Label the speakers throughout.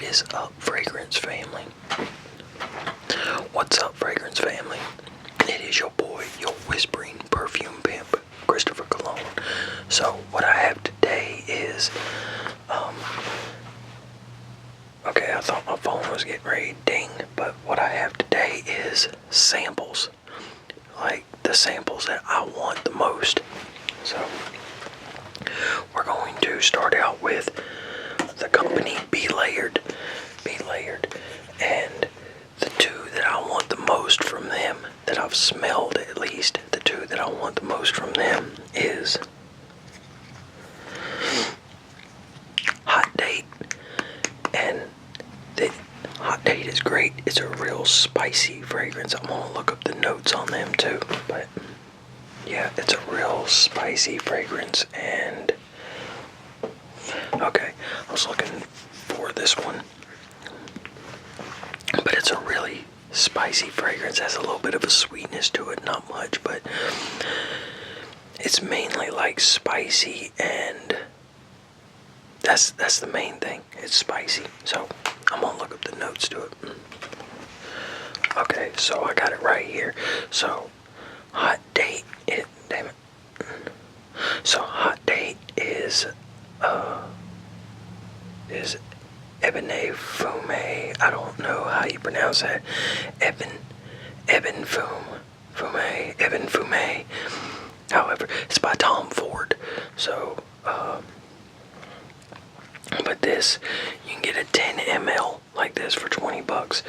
Speaker 1: is up, fragrance family? What's up, fragrance family? It is your boy, your whispering perfume pimp, Christopher Cologne. So what I have today is, okay, I thought my phone was getting ready to ding, but what I have today is samples, like the samples that I want the most. So we're going to start out with the company Be Layered, and the two that I want the most from them, that I've smelled at least, the two that I want the most from them is Hot Date, and the Hot Date is great. It's a real spicy fragrance. I'm gonna look up the notes on them too, but yeah, it's a real spicy fragrance. And okay, I was looking for this one, but it's a really spicy fragrance. It has a little bit of a sweetness to it, not much, but it's mainly like spicy, and that's the main thing. It's spicy. So I'm gonna look up the notes to it. Okay, so I got it right here. So Hot Date, damn it. So Hot Date is Ebony Fume. I don't know how you pronounce that. Eben Fume. However, it's by Tom Ford. So, but this, you can get a 10 ml like this for $20.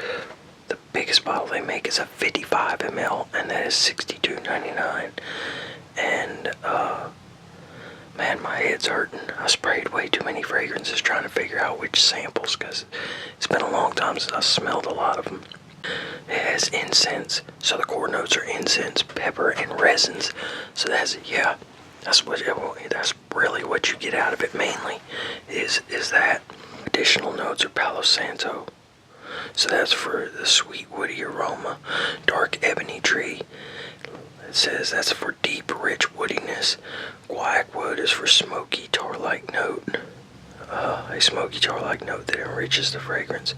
Speaker 1: The biggest bottle they make is a 55 ml, and that is $62.99. And, man, my head's hurting. I sprayed way too many fragrances trying to figure out which samples, because it's been a long time since I smelled a lot of them. It has incense, so the core notes are incense, pepper, and resins. So that's really what you get out of it mainly, is that. Additional notes are Palo Santo, so that's for the sweet woody aroma. Dark ebony tree, it says that's for deep rich woodiness. Guaiac wood is for smoky tar-like note, a smoky tar-like note that enriches the fragrance.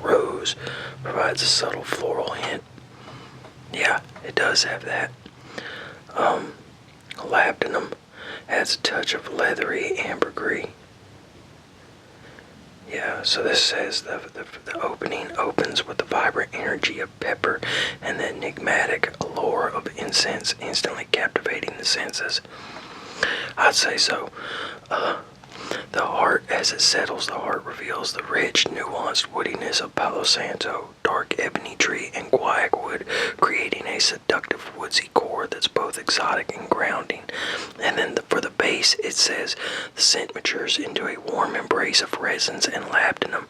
Speaker 1: Rose provides a subtle floral hint. Yeah, it does have that. Labdanum adds a touch of leathery ambergris. Yeah, so this says the opening opens with the vibrant energy of pepper and the enigmatic allure of incense, instantly captivating the senses. I'd say so. The heart, as it settles, the heart reveals the rich, nuanced woodiness of Palo Santo, dark ebony tree, and guaiac wood, creating a seductive woodsy core that's both exotic and grounding. And then for the base, it says the scent matures into a warm embrace of resins and labdanum,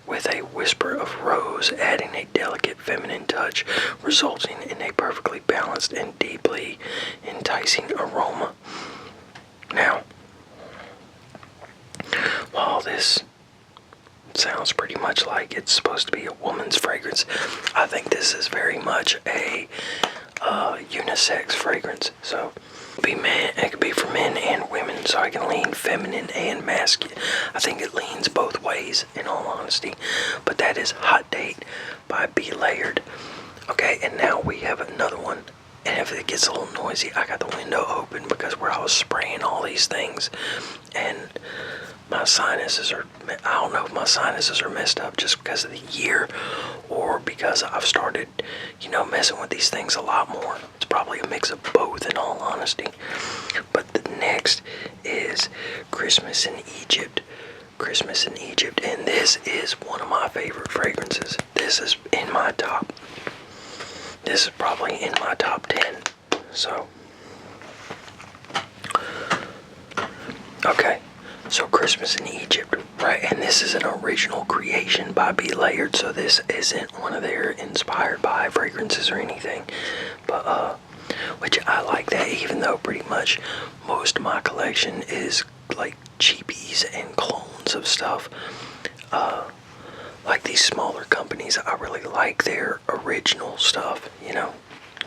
Speaker 1: with a whisper of rose, adding a delicate feminine touch, resulting in a perfectly balanced and deeply enticing aroma. Now, while this sounds pretty much like it's supposed to be a woman's fragrance, I think this is very much a unisex fragrance. So it could be for men and women, so I can lean feminine and masculine. I think it leans both ways, in all honesty. But that is Hot Date by Be Layered. Okay, and now we have another one. And if it gets a little noisy, I got the window open because where I was spraying all these things, and my sinuses are, I don't know if my sinuses are messed up just because of the year, or because I've started, messing with these things a lot more. It's probably a mix of both, in all honesty. But the next is Christmas in Egypt. And this is one of my favorite fragrances. This is probably in my top 10. So, okay. So Christmas in Egypt, right? And this is an original creation by Be Layered, so this isn't one of their inspired by fragrances or anything. But, which I like that, even though pretty much most of my collection is like cheapies and clones of stuff. Like these smaller companies, I really like their original stuff,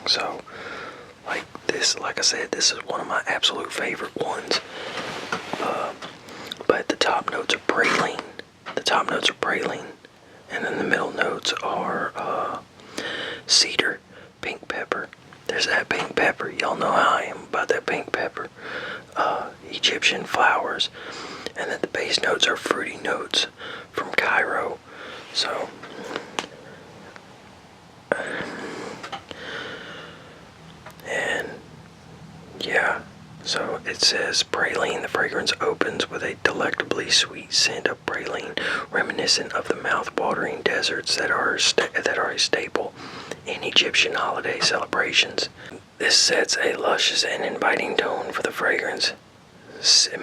Speaker 1: So, like I said, this is one of my absolute favorite ones. But the top notes are praline, The top notes are praline, and then the middle notes are cedar, pink pepper. There's that pink pepper. Y'all know how I am about that pink pepper. Egyptian flowers, and then the base notes are fruity notes from Cairo. So, and yeah, so it says praline. The fragrance opens with a delectably sweet scent of praline, reminiscent of the mouth-watering desserts that are a staple in Egyptian holiday celebrations. This sets a luscious and inviting tone for the fragrance.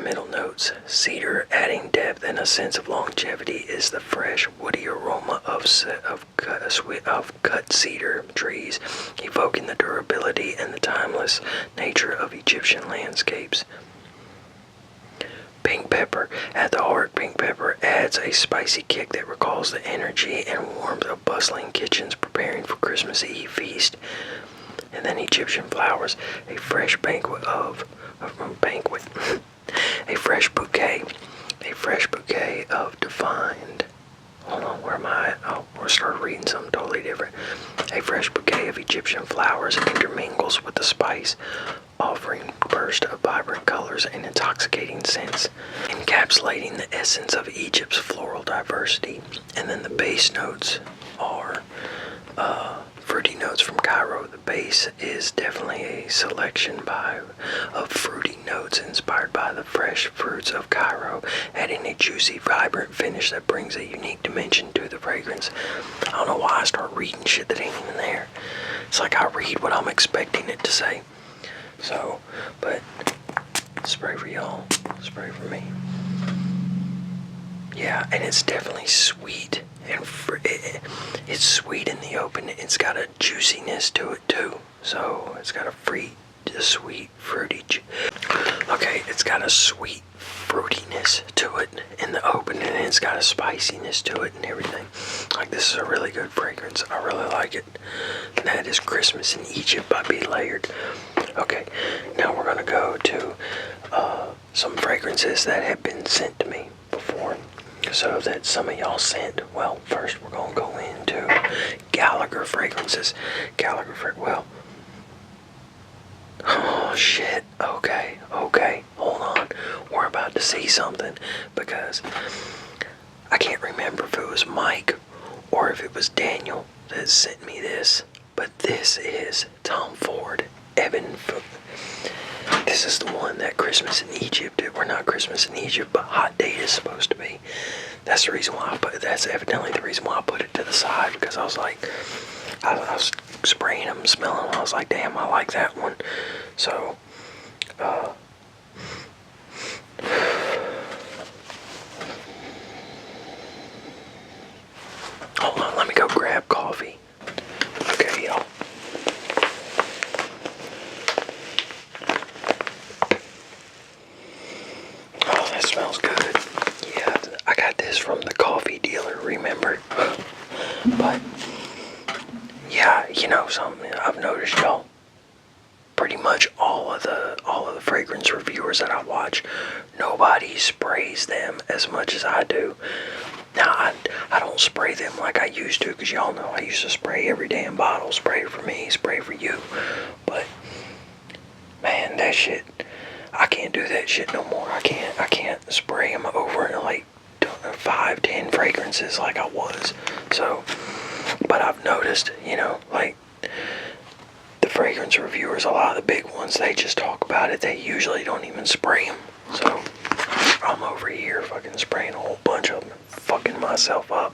Speaker 1: Middle notes: cedar, adding depth and a sense of longevity, is the fresh, woody aroma of cut cedar trees, evoking the durability and the timeless nature of Egyptian landscapes. Pink pepper. At the heart, pink pepper adds a spicy kick that recalls the energy and warmth of bustling kitchens preparing for Christmas Eve feast. And then Egyptian flowers, a fresh bouquet of defined. Hold on, where am I? Oh, we'll start reading something totally different. A fresh bouquet of Egyptian flowers intermingles with the spice, offering bursts of vibrant colors and intoxicating scents, encapsulating the essence of Egypt's floral diversity. And then the base notes are fruity notes from Cairo. The base is definitely a selection of fruity notes inspired by the fresh fruits of Cairo, adding a juicy, vibrant finish that brings a unique dimension to the fragrance. I don't know why I start reading shit that ain't even there. It's like I read what I'm expecting it to say. So, but spray for y'all, spray for me. Yeah, and it's definitely sweet. And it's sweet in the open. It's got a juiciness to it too. So it's got a sweet, fruity. Okay, it's got a sweet fruitiness to it in the open, and it's got a spiciness to it and everything. Like, this is a really good fragrance. I really like it. And that is Christmas in Egypt by Be Layered. Okay, now we're gonna go to some fragrances that have been sent to me before. So that some of y'all sent. Well, first we're gonna go into Gallagher fragrances. Well. Oh shit. Okay. Hold on. We're about to see something, because I can't remember if it was Mike or if it was Daniel that sent me this. But this is Tom Ford, Evan. This is the one that Christmas in Egypt, or not Christmas in Egypt, but Hot Date is supposed to be. That's the reason why that's evidently the reason why I put it to the side, because I was like, I was spraying them, smelling them, I was like, damn, I like that one. So, hold on, let me go grab coffee. Okay, y'all. Oh, that smells good. Yeah, I got this from the coffee dealer, remember? But, yeah, you know something I've noticed, y'all. Pretty much all of the fragrance reviewers that I watch, nobody sprays them as much as I do. Now, I don't spray them like I used to, because y'all know I used to spray every damn bottle. Spray for me, spray for you. But, man, that shit, I can't do that shit no more. I can't spray them over like 5-10 fragrances like I was. So, but I've noticed, you know, like, the fragrance reviewers, a lot of the big ones, they just talk about it. They usually don't even spray them. So, I'm over here fucking spraying a whole bunch of them, fucking myself up.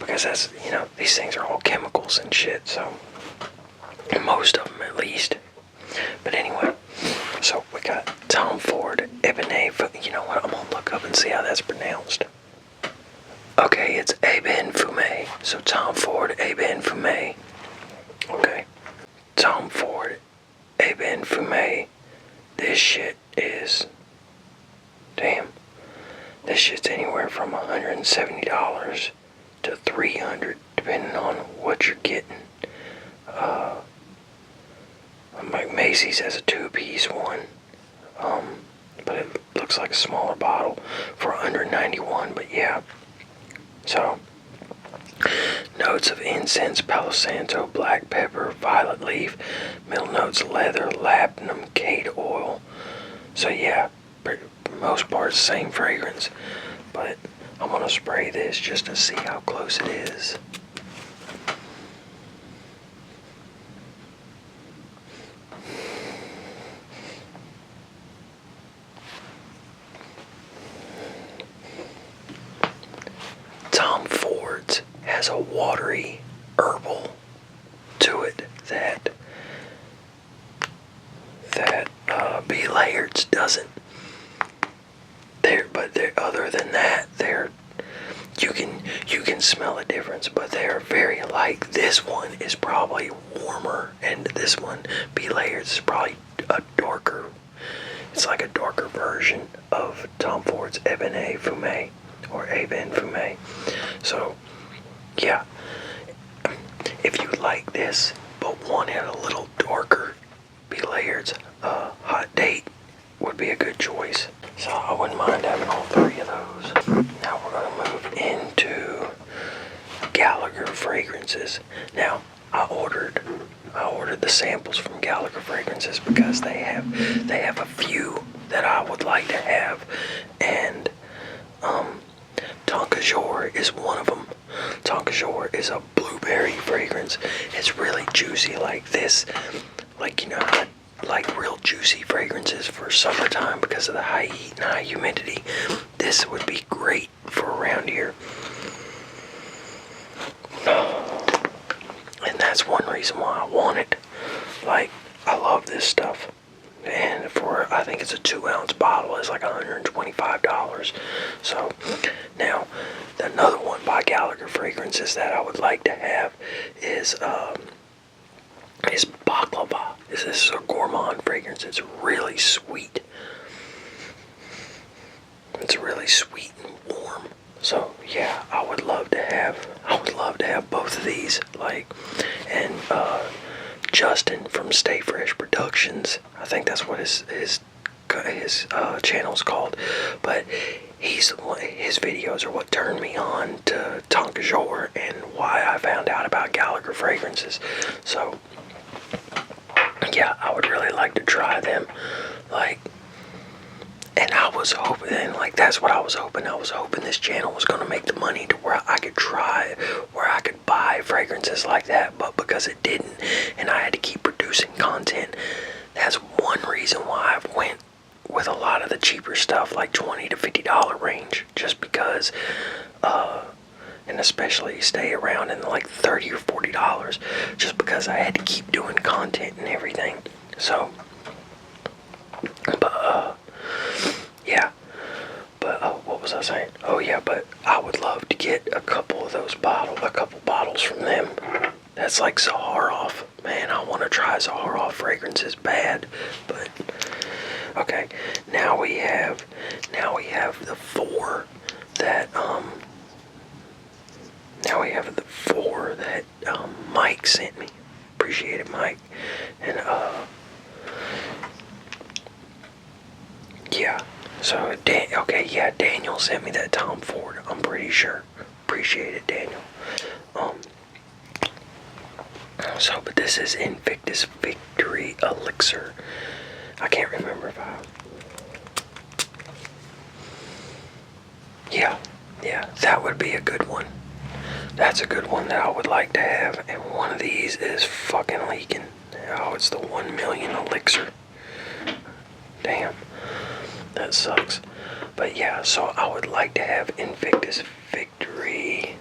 Speaker 1: Because that's, you know, these things are all chemicals and shit, so, most of them at least. But anyway, so we got Tom Ford, Ebene, you know what, I'm gonna look up and see how that's pronounced. Okay, it's Eben Fumé. So Tom Ford, Eben Fumé. Okay. Tom Ford, Eben Fumé. This shit is, damn. This shit's anywhere from $170 to $300, depending on what you're getting. Like Macy's has a 2-piece one. But it looks like like a smaller bottle for $191. But yeah, so notes of incense, Palo Santo, black pepper, violet leaf, middle notes leather, labdanum, cade oil. So yeah, for most part it's the same fragrance, but I'm gonna spray this just to see how close it is. Tom Ford's has a watery herbal to it that B. Layard's doesn't. Other than that, you can smell a difference, but they're very alike. This one is probably warmer, and this one, B. Layard's, is probably a darker. It's like a darker version of Tom Ford's Ebene Fumé or Avon Fumé. So, yeah, if you like this but want it a little darker, B. Layard's Hot Date would be a good choice. So I wouldn't mind having all three of those. Now we're going to move into Gallagher fragrances. Now I ordered the samples from Gallagher fragrances because they have a few that I would like to have, and Tonka Jour is one of them. Tonka Jour is a blueberry fragrance. It's really juicy like this, like, you know, I like real juicy fragrances for summertime because of the high heat and high humidity. This would be great for around here. And that's one reason why I want it. Like, I love this stuff. And for, I think it's a 2-ounce bottle, it's like $125. So, now, another one by Gallagher fragrances that I would like to have is baklava. This is a gourmand fragrance. It's really sweet. It's really sweet and warm. So yeah, I would love to have both of these. Like, and Justin from Stay Fresh Productions, I think that's what his channel's called. But his videos are what turned me on to Tonka Jour and why I found out about Gallagher fragrances. So yeah, I would really like to try them. Like, and I was hoping, and like that's what I was hoping. I was hoping this channel was gonna make the money to where I could buy fragrances like that, but because it didn't, and I had to keep producing content, that's one reason why I've went with a lot of the cheaper stuff, like $20 to $50 range, just because, and especially stay around in like $30 or $40, just because I had to keep doing content and everything. So, but yeah, but what was I saying? Oh yeah, but I would love to get a couple bottles from them. That's like Zaharoff. Man, I want to try Zaharoff fragrances bad. But okay, now we have the four that Mike sent me. Appreciate it, Mike. And yeah. So Daniel sent me that Tom Ford. I'm pretty sure. Appreciate it, Daniel. So, but this is Invictus Victory Elixir. I can't remember if I. Yeah, that would be a good one. That's a good one that I would like to have. And one of these is fucking leaking. Oh, it's the 1 million elixir. Damn. That sucks. But yeah, so I would like to have Invictus Victory.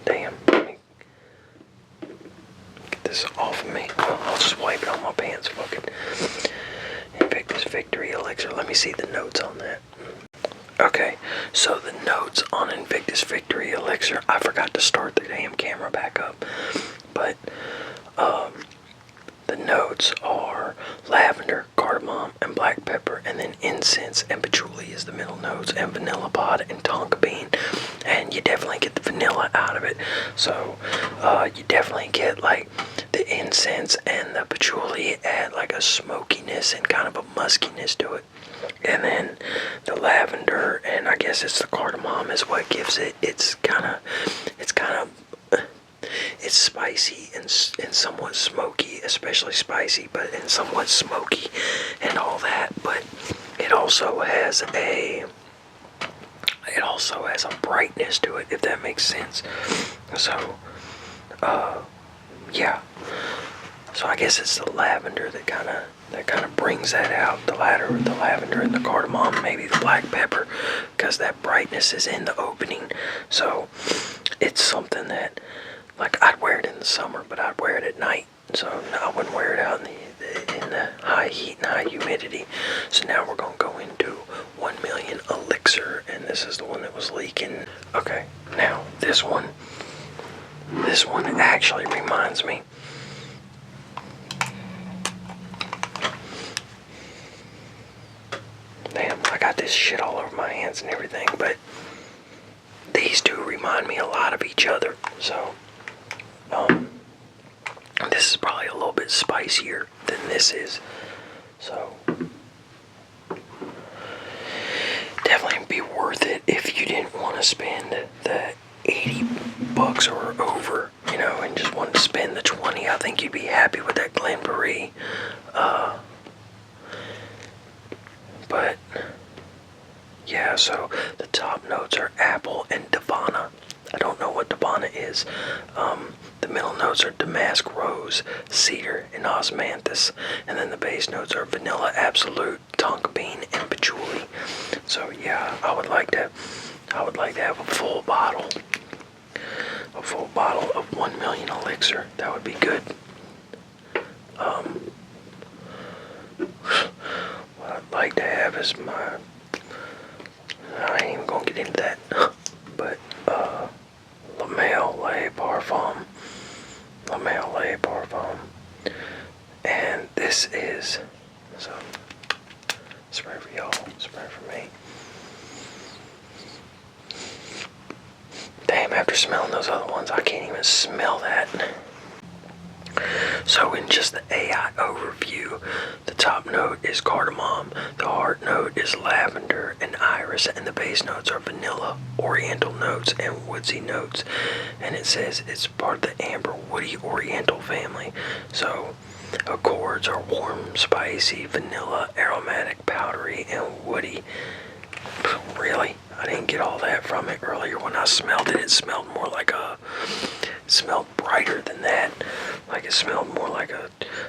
Speaker 1: Damn. Let me get this off of me. I'll just wipe it on my pants. Fuck it. Invictus Victory Elixir. Let me see the notes on that. Okay, so the notes on Invictus Victory Elixir, I forgot to start the damn camera back up. But, the notes are lavender, cardamom, and black pepper, and then incense and patchouli is the middle notes, and vanilla pod and tonka bean. And you definitely get the vanilla out of it. So, you definitely get like the incense and the patchouli add like a smokiness and kind of a muskiness to it. And then the lavender, and I guess it's the cardamom, is what gives it. It's spicy and somewhat smoky, especially spicy, and somewhat smoky and all that. But it also has a brightness to it, if that makes sense. So, yeah. So I guess it's the lavender that kind of brings that out. The lavender and the cardamom, maybe the black pepper, because that brightness is in the opening. So it's something that, like, I'd wear it in the summer, but I'd wear it at night. So I wouldn't wear it out in the high heat and high humidity. So now we're gonna go into 1 million elixir, and this is the one that was leaking. Okay, now this one actually reminds me. Damn, I got this shit all over my hands and everything, but these two remind me a lot of each other. So, this is probably a little bit spicier than this is. So, definitely be worth it if you didn't want to spend the 80 bucks or over, and just wanted to spend the 20. I think you'd be happy with that Glenberry. But yeah, so the top notes are apple and Davana. I don't know what Davana is. The middle notes are damask rose, cedar, and osmanthus, and then the base notes are vanilla absolute, tonka bean, and patchouli. So yeah, I would like to have a full bottle of 1 million elixir. That would be good. What I'd like to have is I ain't even gonna get into that, but La Male Parfum, and this is, so, spray for y'all, spray for me. Damn, after smelling those other ones, I can't even smell that. So in just the AI overview, the top note is cardamom, the heart note is lavender and iris, and the base notes are vanilla, oriental notes, and woodsy notes. And it says it's part of the amber woody oriental family. So accords are warm, spicy, vanilla, aromatic, powdery, and woody. Really? I didn't get all that from it earlier. When I smelled it, it smelled more like it smelled brighter than that. Like it smelled more like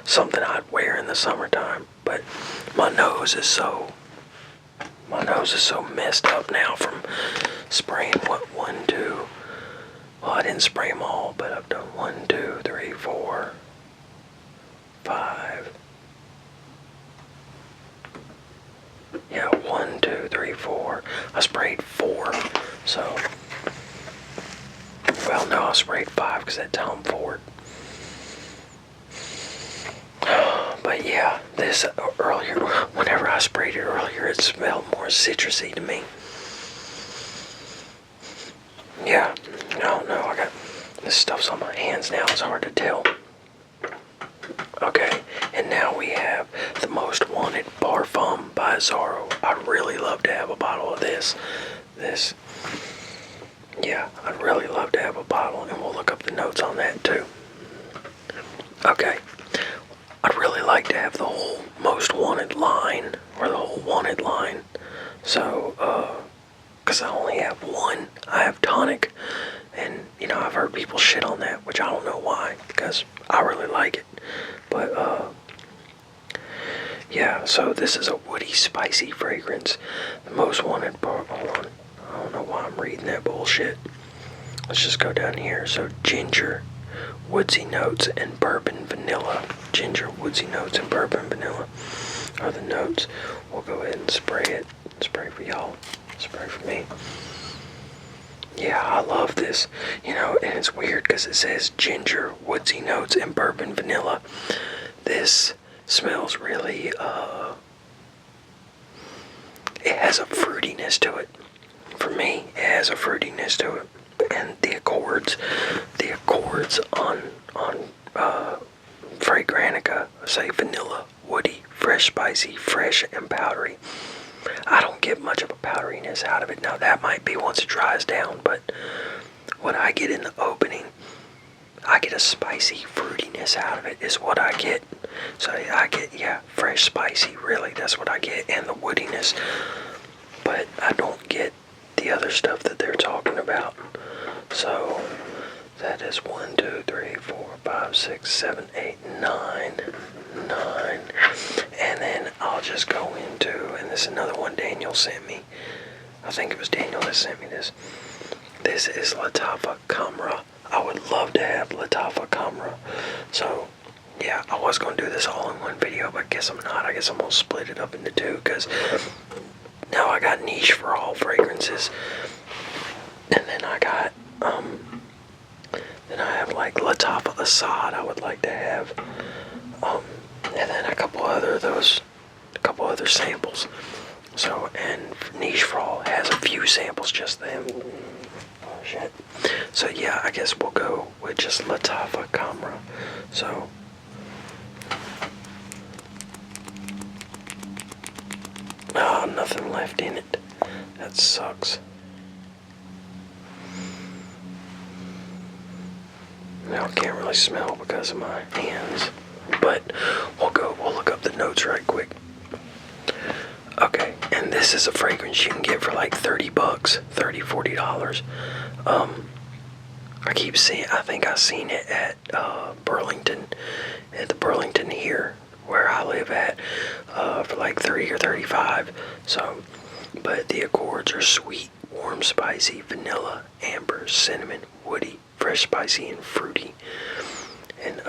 Speaker 1: something I'd wear in the summertime. But my nose is so messed up now from spraying one, two. Well, I didn't spray them all, but I've done 1, 2, 3, 4, 5. Yeah, 1, 2, 3, 4. I sprayed 4. So, well, no, I sprayed 5 because that Tom Ford. But yeah, this earlier, whenever I sprayed it earlier, it smelled more citrusy to me. Yeah, I don't know. I got this stuff's on my hands now. It's hard to tell. Okay, and now we have the Most Wanted Parfum by Zorro. I'd really love to have a bottle of this. Yeah, I'd really love to have a bottle, and we'll look up the notes on that too. Okay, I'd really like to have the whole Most Wanted line, or the whole Wanted line. So, because I only have one. I have tonic, and I've heard people shit on that, which I don't know why, because I really like it. But yeah, so this is a woody, spicy fragrance. The Most Wanted hold on. I don't know why I'm reading that bullshit. Let's just go down here. So ginger, woodsy notes, and bourbon vanilla. Ginger, woodsy notes, and bourbon vanilla are the notes. We'll go ahead and spray it. Spray for y'all. Spray for me. Yeah, I love this. And it's weird because it says ginger, woodsy notes, and bourbon vanilla. This smells really, it has a fruitiness to it. For me, it has a fruitiness to it. And the accords on Fragrantica, say vanilla, woody, fresh, spicy, fresh, and powdery. I don't get much of a powderiness out of it. Now that might be once it dries down, but what I get in the opening, I get a spicy fruitiness out of it is what I get. So I get, yeah, fresh, spicy, really, that's what I get, and the woodiness. But I don't get the other stuff that they're talking about. So that is 1, 2, 3, 4, 5, 6, 7, 8, 9. And then I'll just go into, and this is another one Daniel sent me. I think it was Daniel that sent me this. This is Latafa Camera. I would love to have Latafa Camera. So, yeah, I was going to do this all in one video, but I guess I'm not. I guess I'm going to split it up into two, because now I got niche for all fragrances. And then I got, then I have like Latafa Assad I would like to have. And then a couple other samples. So, and Niche for All has a few samples, just them. Oh shit. So yeah, I guess we'll go with just Latafa Camera. So nothing left in it. That sucks. Now I can't really smell because of my hands. But we'll look up the notes right quick. Okay, and this is a fragrance you can get for like $30, $40. I keep seeing, I think I seen it at Burlington, at the Burlington here, where I live at, for like $30 or $35. So, but the accords are sweet, warm, spicy, vanilla, amber, cinnamon, woody, fresh, spicy, and fruity. And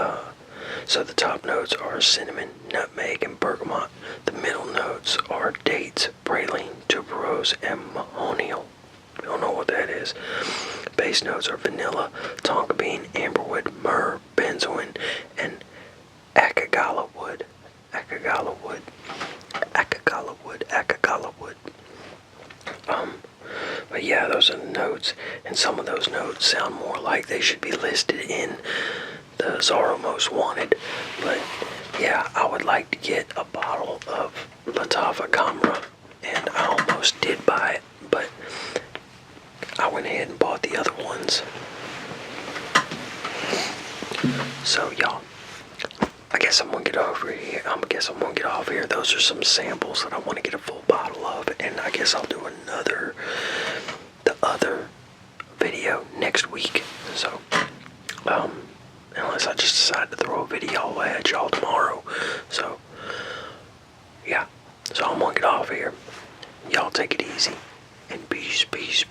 Speaker 1: so the top notes are cinnamon, nutmeg, and bergamot. The middle notes are dates, praline, tuberose, and mahonial. Don't know what that is. Base notes are vanilla, tonka bean, amberwood, myrrh, benzoin, and akagala wood. Akagala wood. Akagala wood. Akagala wood. But yeah, those are the notes, and some of those notes sound more like they should be listed in the Zara Most Wanted. But yeah, I would like to get a bottle of Latafa Camera, and I almost did buy it, but I went ahead and bought the other ones. So y'all, I guess I'm gonna get over here. Off here. Those are some samples that I want to get a full bottle of, and I guess I'll do the other video next week. So, unless I just decide to throw a video at y'all tomorrow. So, yeah. So I'm gonna get off here. Y'all take it easy, and peace, peace,